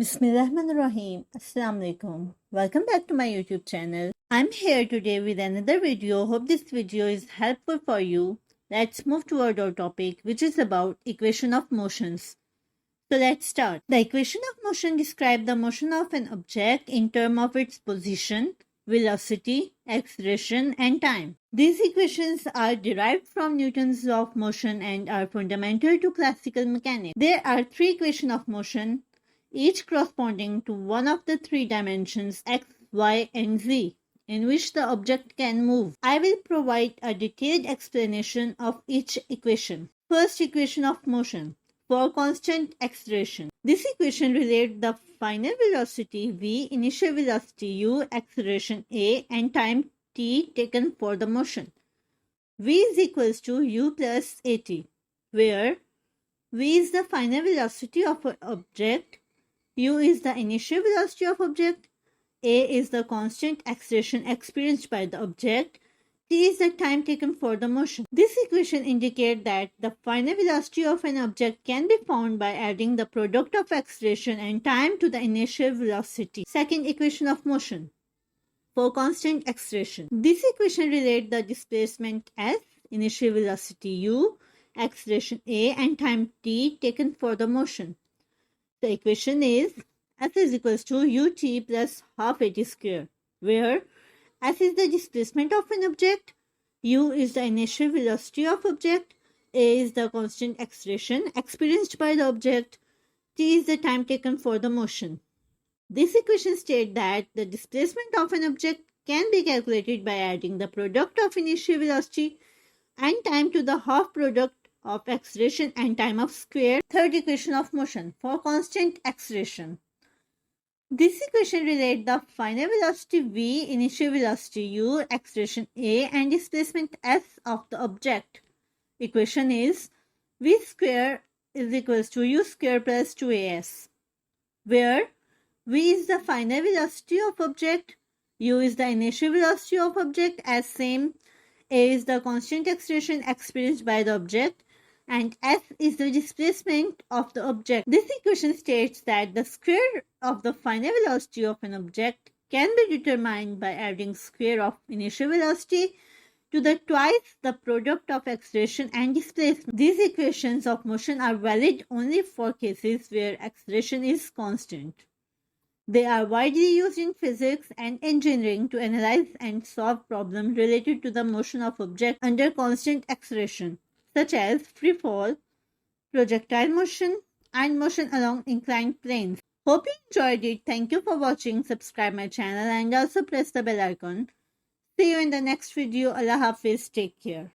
Bismillahirrahmanirrahim. Assalamu alaikum. Welcome back to my YouTube channel. I'm here today with another video. Hope this video is helpful for you. Let's move toward our topic, which is about equation of motions. So let's start. The equation of motion describes the motion of an object in terms of its position, velocity, acceleration, and time. These equations are derived from Newton's law of motion and are fundamental to classical mechanics. There are three equations of motion, each corresponding to one of the three dimensions x, y, and z, in which the object can move. I will provide a detailed explanation of each equation. First equation of motion. For constant acceleration. This equation relates the final velocity v, initial velocity u, acceleration a, and time t taken for the motion. V is equals to u plus at, where v is the final velocity of an object, u is the initial velocity of object, a is the constant acceleration experienced by the object, t is the time taken for the motion. This equation indicates that the final velocity of an object can be found by adding the product of acceleration and time to the initial velocity. Second equation of motion. For constant acceleration. This equation relates the displacement s, initial velocity u, acceleration a, and time t taken for the motion. The equation is s is equals to ut plus half at square, where s is the displacement of an object, u is the initial velocity of object, a is the constant acceleration experienced by the object, t is the time taken for the motion. This equation states that the displacement of an object can be calculated by adding the product of initial velocity and time to the half product of acceleration and time of square. Third equation of motion. For constant acceleration. This equation relates the final velocity v, initial velocity u, acceleration a, and displacement s of the object. Equation is v square is equals to u square plus 2as, where v is the final velocity of object, u is the initial velocity of object as same, a is the constant acceleration experienced by the object, and s is the displacement of the object. This equation states that the square of the final velocity of an object can be determined by adding square of initial velocity to the twice the product of acceleration and displacement. These equations of motion are valid only for cases where acceleration is constant. They are widely used in physics and engineering to analyze and solve problems related to the motion of objects under constant acceleration, such as free fall, projectile motion, and motion along inclined planes. Hope you enjoyed it. Thank you for watching. Subscribe my channel and also press the bell icon. See you in the next video. Allah Hafiz. Take care.